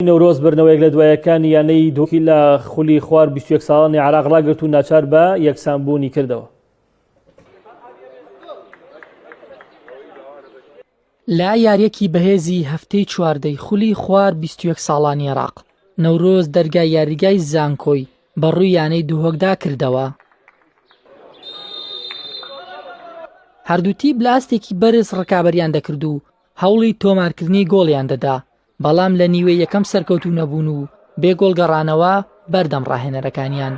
نەورۆز بردنەوەیەک لە دوایەکانی یانەی دۆکی لە خولی خوار 21 ساڵانی عێراق ڕاگرت و ناچار بە یەکسانبوونی کردەوە. لا یاریەکی بەهێزی هەفتەی چواردەی خولی خوار 21 ساڵانی عێراق نەورۆز دەرگای یاریگای زانکۆی بەڕووی یانەی دووهۆکدا کردەوە. هەردووتی بلاستێکی بەرز ڕکابەریان دەکرد و هەوڵی تۆمارکردنی گۆڵیان دەدا، بەڵام لە نیوەی یەکەم سەرکەوتوو نەبوون و بێگۆڵ گەڕانەوە بەردەم ڕاهێنەرەکانیان.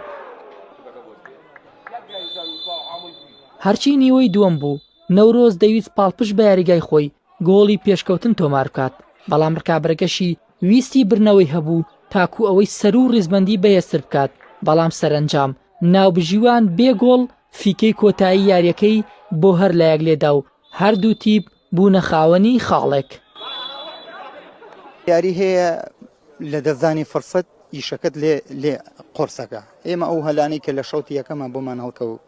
هەرچی نیوەی دووەم بوو، نەورۆز دەویست پاڵپشت بە یاریگای خۆی گۆڵی پێشکەوتن تۆمار بکات، بەڵام ڕکابەرەکەشی ویستی برنەوەی هەبوو تاکو ئەوەی سەر و ڕیزبەندی بەهێزتر بکات، بەڵام سەرنجام ناوبژیوان بێگۆڵ فیکەی کۆتایی یاریەکەی بۆ هەر لایەک لێدا و هەردوو تیپ بوونە خاوەنی خاڵێک. یاری هەیە لە دەزانی فرسەت ئیشەکەت لێ قۆرسەکە. ئێمە ئەو هەلانەی کە لە شەوتی یەکەمە بۆمان هەڵکەوت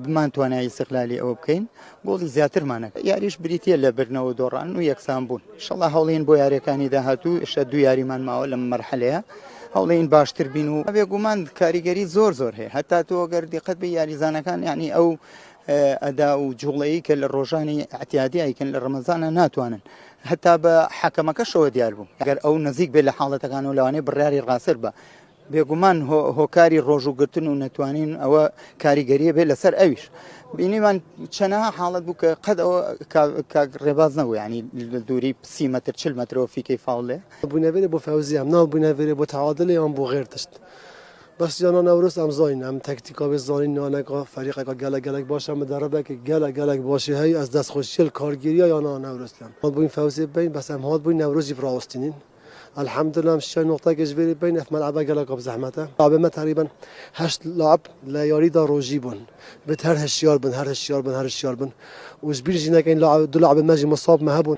بمان توانایی استقلالی ئەوە بکەین، گۆڵی زیاترمانەکە. یاریش بریتە لە برنەوە دۆڕان و یەکسان بوون. ئینشەڵڵا هەوڵێن بۆ یاریەکانی داهاتوو ئێشتا دوو یاریمان ماوە لەم مەرحەلەیە، هەوڵێن باشتر بین و بێگومان کاریگەری زۆر هەیە. هەتا تۆ ئەگەر دیقەت بە یاریزانەکان یعنی ئەو ئەدا و جوڵەیی کە لە ڕۆژانی ئەتیادی ئەیکەن لە ڕەمەزانە ناتوانن هەتا بە حەکەمەکەشەوە دیار بوو. ئەگەر ئەو نزیک بێت لە حاڵەتەکان و لەوانەیە بڕیاری ڕاستر بە بێگومان هۆکاری ڕۆژوگرتن و نەتوانین ئەوە کاریگەریە بێت لەسەر ئەویش. بینیمان چەنەها حاڵەت بوو کە قەت ئەوە ڕێباز نەبوو، ینی دووری 30 متر 40 مترەوە فیکەی فاڵێ بوونەوێرە بۆ فەوزیام ناو بوونەوێرە بۆ تعادڵی ئەم بۆ غێر تشت. بەس جانا نەورۆز ئەم زۆین ئەم تەکتیکا بێ زۆین نوانەکە فەریقەکە گەلک باشە مدەرەبێکی گەلک باشی هەی ئەس دەستخۆشیل کارگیریە یانا نەورۆستان. هات بووین فەوزی بین بەس ئەم هات بووین نەورۆزی فراوەستینین. الحمد لله مش نقطة كجبري بين في ملعب قالك بزحمته لعبنا تقريبا 8 لاعب لا يريد روجيبون بتهر هالشيار بن هر الشيار بن وجبير جينا كاين لاعب دو لاعب ماجي مصاب ما هبون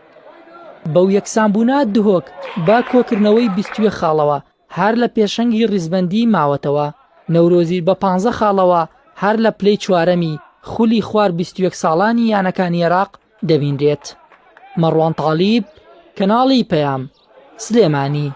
بەو یەکسانبوونا دووهۆک با کۆکردنەوەی 22 خاڵەوە هەر لە پێشەنگی ڕیزبەندی ماوەتەوە. نەورۆزی بە 15 خاڵەوە هەر لە پلەی چوارەمی خولی خوار 21 ساڵانی یانەکانی عێراق دەبینرێت. مەڕوان تاڵیب، کەناڵی پەیام، سلێمانی.